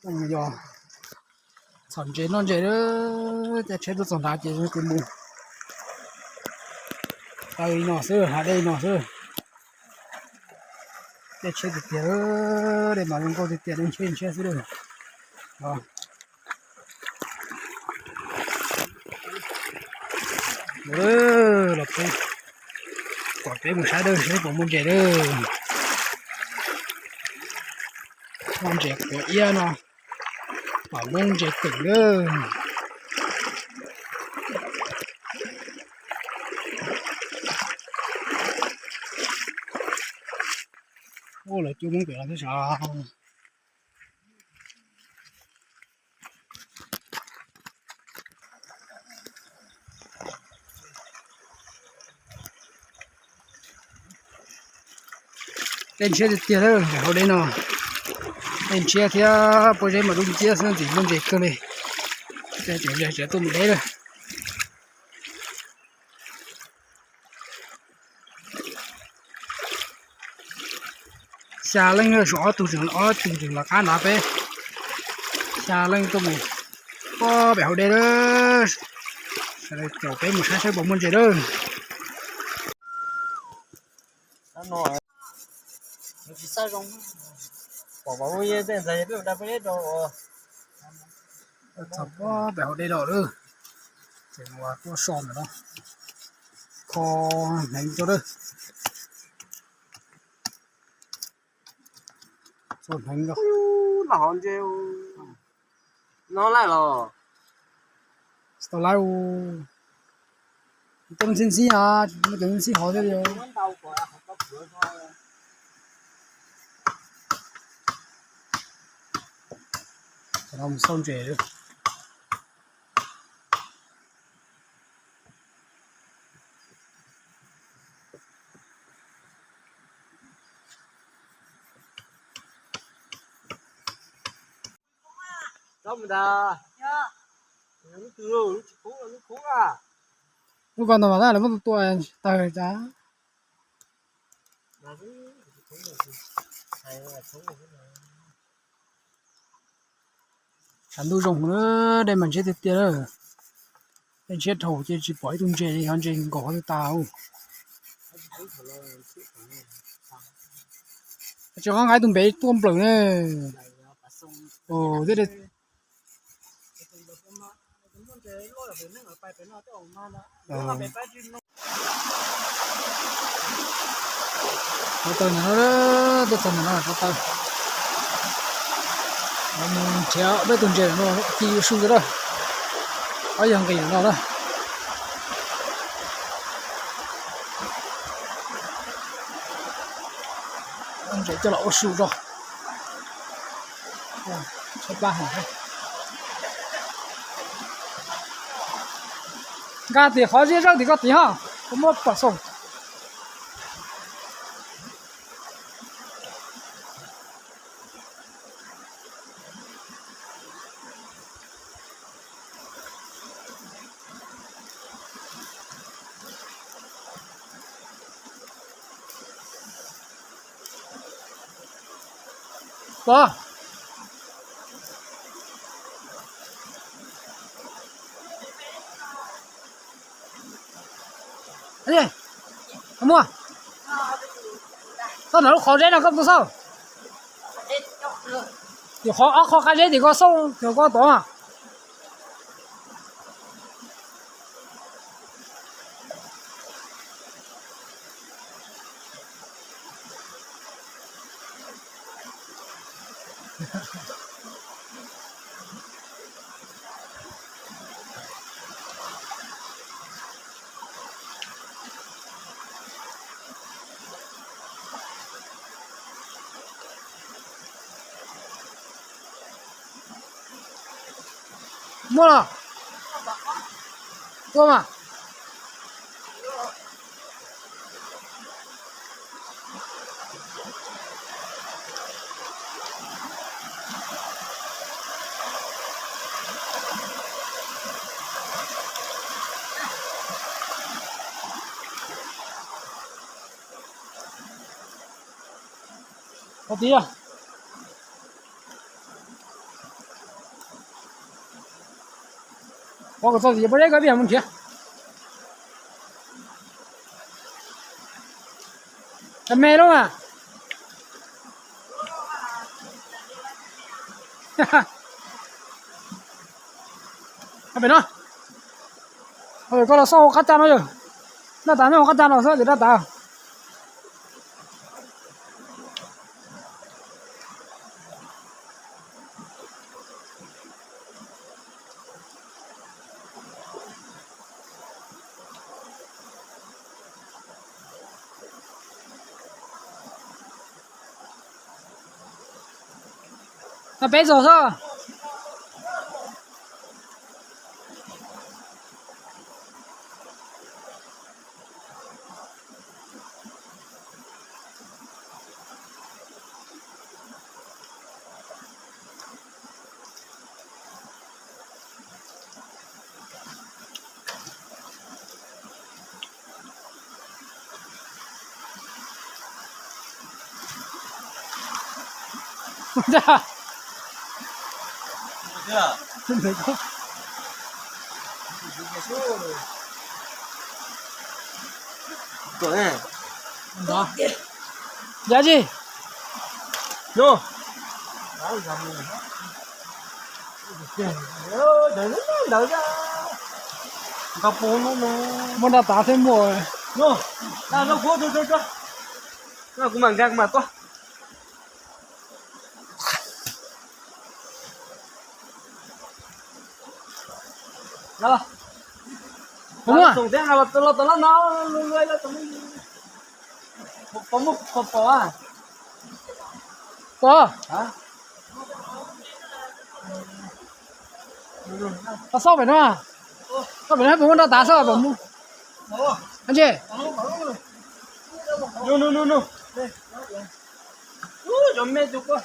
哎呀，常见那这个在车子上大街上跟木，还有拿手，还得拿手，在车子跌了，的马路高头跌人钱死了，啊！老板，搞这么晒的，谁不么这的？往这过夜呢？把梦这等了。我来就梦给了个啥？lên xe thì tiền hơn hậu đây nào lên xe thì bây giờ mà đúng chia sang thì luôn dễ cơ này sẽ tôm đấy rồi xa lên rồi rõ tụ trường là cá nạp ấy xa lên tôm này có bèo đây đó sẽ kiểu cái một sai bóng môn gì đó chỉ sai trong bỏ vào cái tên giấy biểu đã biết rồi thật có bèo đây đó nữa chỉ là có sòn nữa kho hành cho đây sòn hành rồi là hòn treo nó lại rồi tao lại tôm xin xí à nó cần xí họ thế rồi làm xong trẻ rồi không ta nó từ nó khốn à lúc còn tao mà ra là mất tuổi tờ giá sản thu rồng nữa đây mình sẽ tiếp tiền rồi đây chết thầu chỉ bỏ tung chè đi hắn trên có cái tàu cho hắn hai tung bé tôm bự này ồ thế đây tao nó tôi tao nó tao chéo bé tung chè nó chỉ xuống cái đó ở dạng cái đó đó anh sẽ cho lỗ sụt rồi cho ba hàng gà thì khó dễ răng thì có tí ha có một quả sông bò cái gì không mua sao nó khó dễ là không có sao thì khó khăn dễ thì có sâu thì có to à mua了多吗好低啊我个手机不这个别问题。还没了吗？哈哈，还没呢。có là sau cắt ra nó rồi. Nó tán nó cắt ra nó sẽ để nó tao. Nó bé rồi sao? Dạ. Không thấy có. Tuổi này. Đó. Giá gì? No. Đó là gì? Đợi ra. Gặp bố nó. Muốn đã tả thêm mùa rồi. No. Nó cố cho. Nó cũng bằng găng mặt quá. Đó. Đúng à? Tổng thế là nó lười là tổng có một có à? Có. Hả? Nó sao vậy nó à? Sao vậy nó muốn đã tả sao vậy mu? Anh chị. No. 좀 매도 거.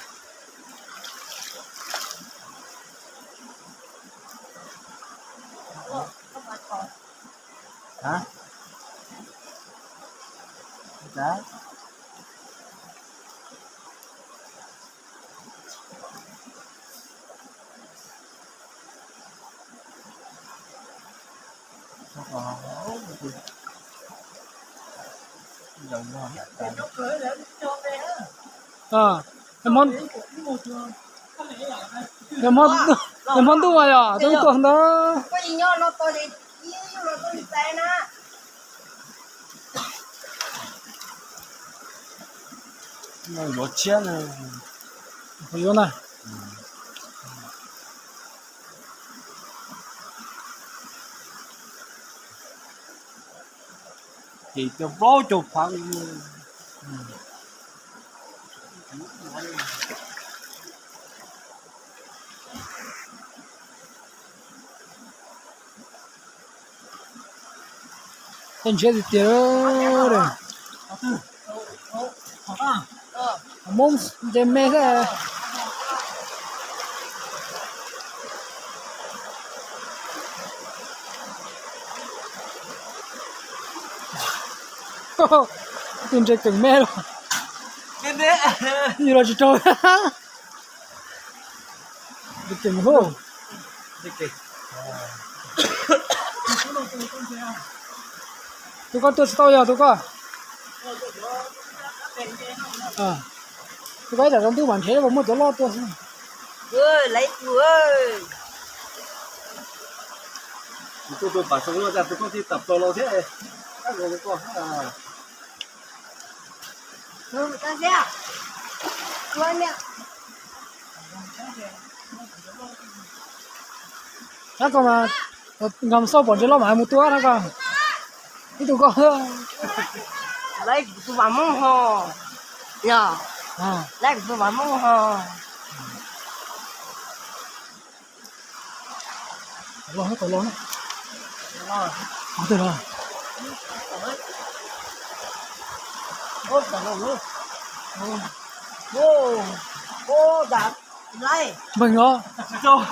Hả? Đó. Món tu mà à? Tôi tưởng đó. Có gì nhớ nó tôi đi nó tôi đi xe nè. Nó có chén này. Hiểu này. Thì cho bó chụp phẳng. Anh chơi gì tiếc rồi. Mông trên mê thế. Tìm chơi cứng mê rồi. Cái đấy. Như là chỉ trôi. Được cứng hô. Tụi con tôi giờ tụi con. Tụi con trong tụi bạn thế mà một chỗ lo tôi. Ơi lấy ơi. Tôi bảo xong rồi ra tôi đi tập solo thế. Các người con à. Ừ, ta xem. Coi nè. Đó còn mà ngầm sâu bọn cho nó mãi một tua đó con. Cái tụi con. Lấy tụi bạn mong hò. Nhờ. Lấy tụi bạn mong hò. Tổ lon đấy. Từ rồi. Ô đạt. Lấy. Mình đó. Cho.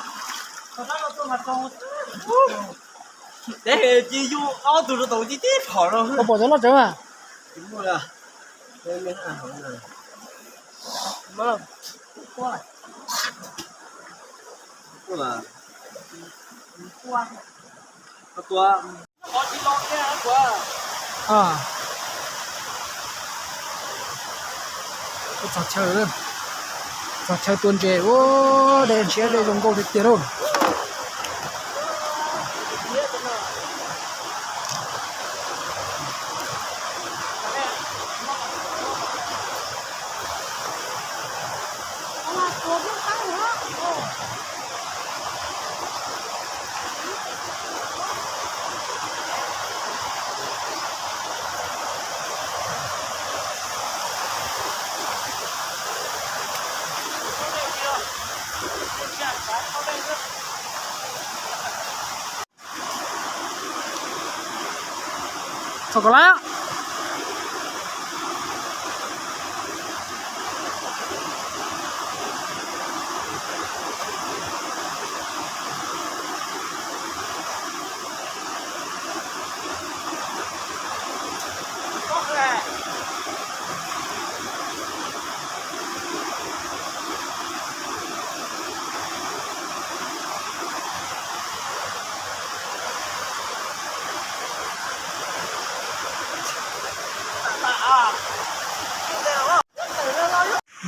Để chỉ du áo tụi nó tổ chi tiết khỏi rồi. Có bỏ cho nó trứng à? Đúng rồi à. Đây mới ăn không rồi. Vâng. Qua. Đúng là. Qua. tua có đi lo nha quá à chặt chơi luôn chặt chơi tuần trẻ ô đèn xe đây dùng câu thực tiền luôn sô cô la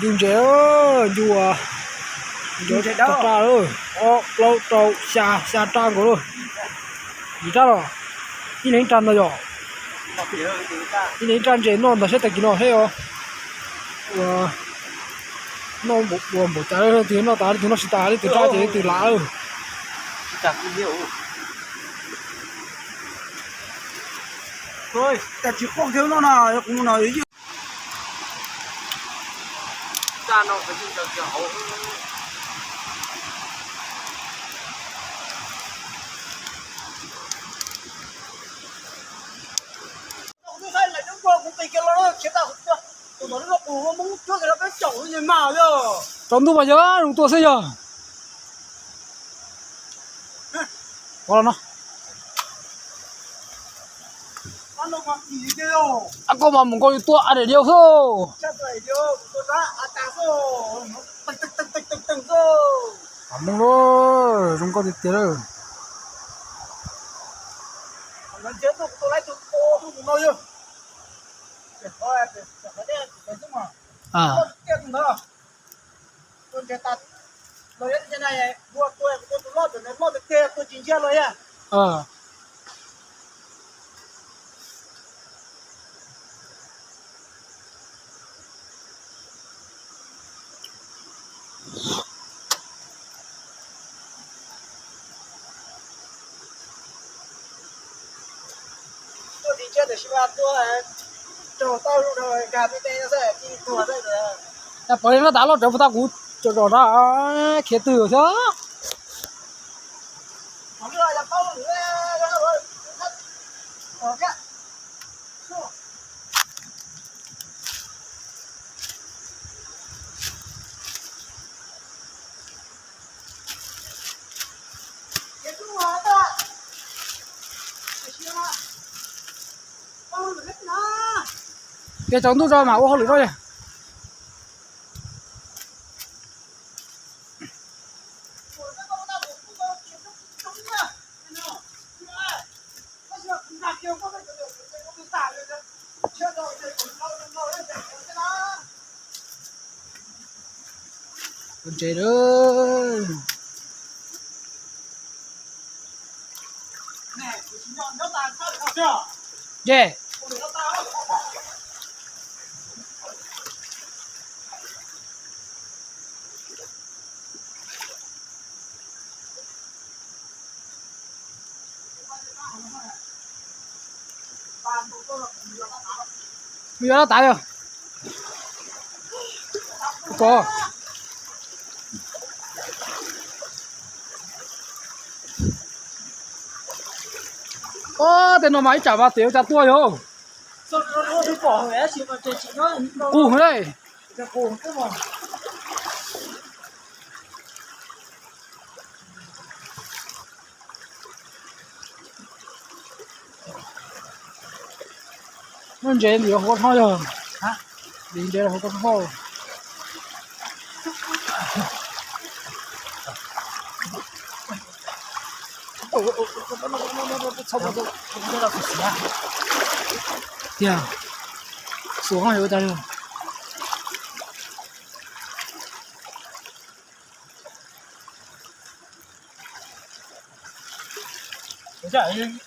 dùng chéo chùa chùa chặt ra rồi lâu trâu xa trang của rồi gì ra rồi đi đến trang rồi đi đến trang chế non là sẽ tập nó hết rồi nó một trái thì nó tái thì nó sẽ tái từ trái chế từ lá rồi chặt nhiều thôi ta chỉ không thiếu nó nào cũng nói chứ ra nó phải dùng kiểu tôi thấy là chúng tôi cũng tùy cái nó chế tạo tụi nó cũng muốn trước cái nó cái chậu gì mà rồi trốn tu mà nhớ đúng tôi xây giờ qua nó ăn nó mặc gì kêu à có mà một con tua để điều thôi chắc phải điều tôi đã ta rồi từng rồi ăn rồi không có gì tiền rồi nó chết tôi lấy tôi cũng nói chứ thôi phải đen phải chứ mà à tiền nữa tôi chết tắt rồi thế này mua tôi lo được nó lo được kia tôi chính xác rồi nha tôi chính xác để xem tôi cho tao rồi cả bên đây nó sẽ đi thua đây rồi à bởi nó đã lo trở ta cú cho ra khía từ chứ không rồi là bao rồi ok cái cháu tôi cho mà ô không được thôi con chế đó yeah bây giờ nó tải rồi có tên nó máy trả vào tiểu trả tua không nó đi bỏ vé chỉ mà chị nói cù đây cái cồn cái mà nó chế thì không có thôi rồi hả đi đây là không có thôi 差不多，不知道是啥。对啊，手上有点有。我这人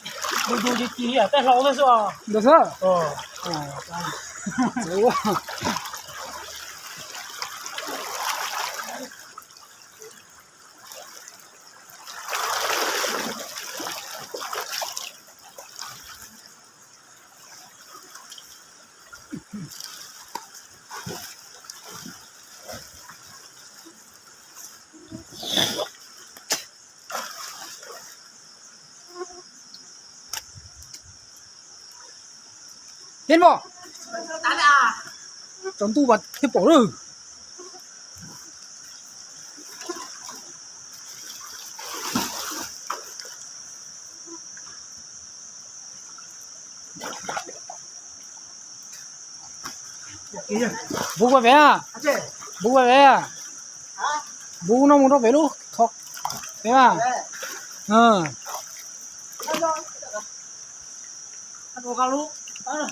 都今天带烧的是吧？没事。哦，走啊！听不？打打。整肚吧，太饱了。不过饭啊，不过饭啊，不那么多饭喽，靠，对吧？嗯。我干路，当然。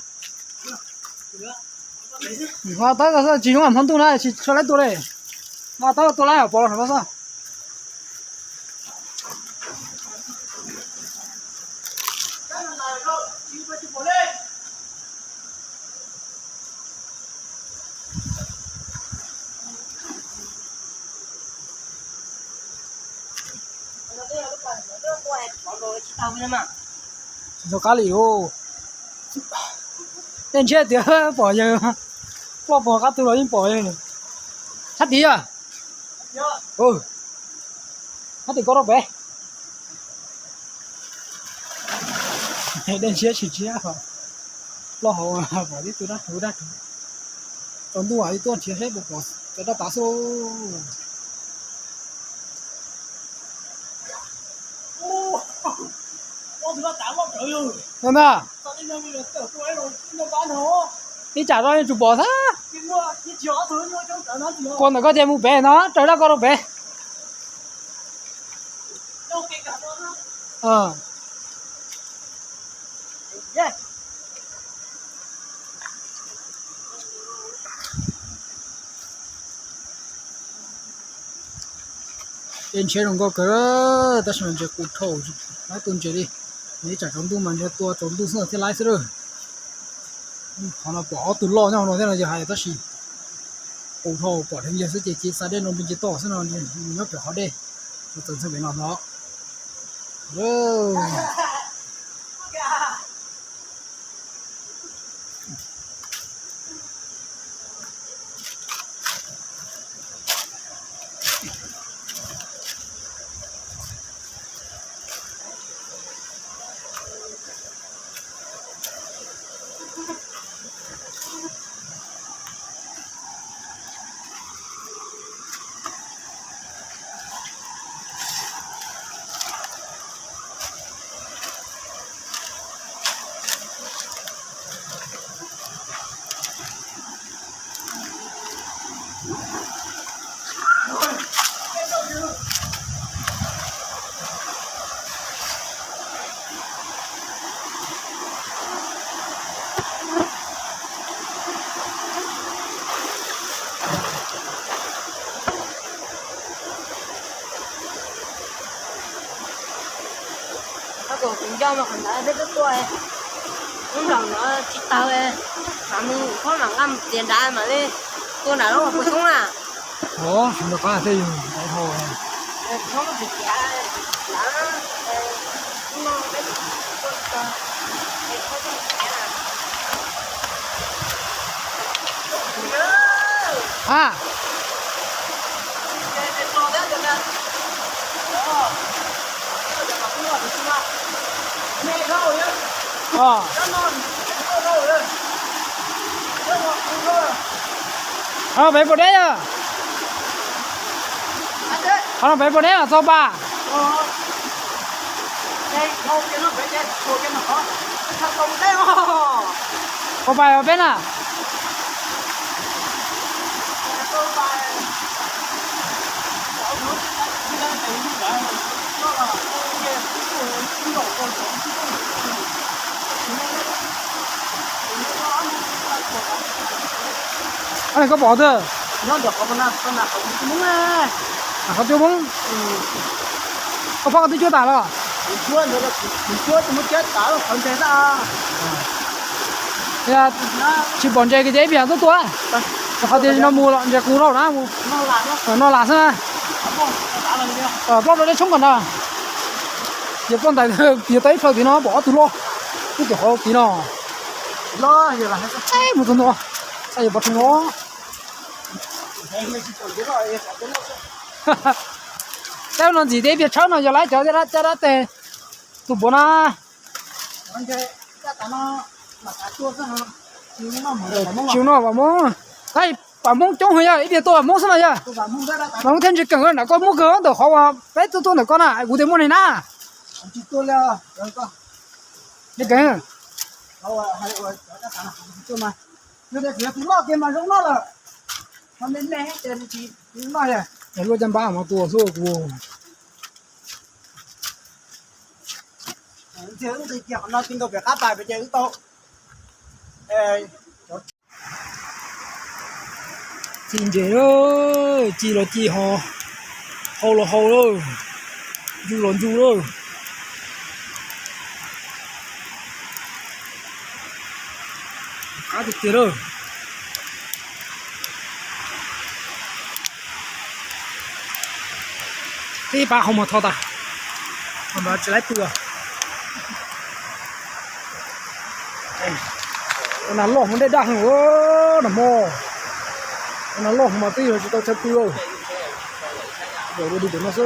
你看，大概是几万盆多来，出来多嘞，妈，大概多来啊，包了什么事？做咖喱哦，人家点包样，包包卡多了人包样，差点啊！哦，差点搞到白，人家去吃哈，老好啊，包的多大，整多啊，一多吃还不包，给他打手。真的？你假装主播噻？过那个节目白呢？这儿搞到白。嗯。以前用过个，但是人家骨头就来炖这里，没在中度嘛，就多中度是再来些了。看了包炖老娘老在那就还得是，骨头包成也是这3点钟比较多，是那你要不好的，就整成没拿到。哦。个公交嘛，看大家这多哎，通常那知道哎，他们可能俺电站嘛的，多那种不送啦。哦，现在刚才用带头哎。他们不见，那什么那个啊。啊。好了，白不来呀？好了，白不来呀，走吧。我摆右边了。anh có bỏ thôi nó được có con nào không đúng à không tiêu bún có phát cái chưa tả rồi chúa nữa là chúa thì mới chết cả rồi không thể ra thì là chỉ bọn chơi cái dễ biển rất tuổi họ thì nó mua lợn cú đâu đó mua nó là sao bóc nó để chống còn nào giờ con tại giờ tới thôi thì nó bỏ từ lo cái chỗ tí nó lo giờ là ấy một tuần rồi sao giờ bỏ thằng nó sao nó gì đấy biết cháu nó giờ lấy cho ra tè tụi bọn nó anh chơi cái nó là cá chua sao chiều nó vào mông đây vào mông trông hơi ít tiền tôi mông sao vậy mông thêm chỉ cần là con mông cỡ được họ vào bé tôi là con à cụ thể mông này na chỉ tôi là rồi con cái cái hay rồi tôi mà nó để phía cũng lo kia mà giống nó là nó đến đây hết tiền thì nó này để luôn trăm ba mà tua số của chứ thì kiểu nó tin đâu việc áp bài về chơi to chín chế ơi chỉ là chỉ họ là họ rồi du rồi cá thực tế rồi thế ba không mà thao ta còn bà chỉ lấy tua nó lỏngมันได้ดังโอ้น่ะหมอnó lỏng mà tí rồi chúng ta chặt tua rồi đi đến nó sơ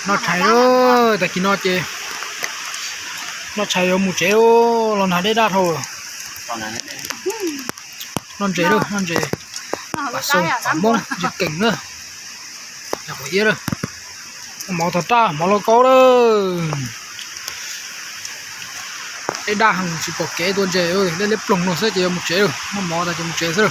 nó chạy rồi tại khi nó chơi nó chạy rồi một chế rồi lần này đấy đã thôi non chế rồi non chế bà sông phản mông giật cảnh nữa nhà của kia rồi máu thật ra máu lo có đó đây đa hàng chỉ có kế tuần chế ơi đây lấy plong nó sẽ chỉ một chế rồi nó máu ta chỉ một chế rồi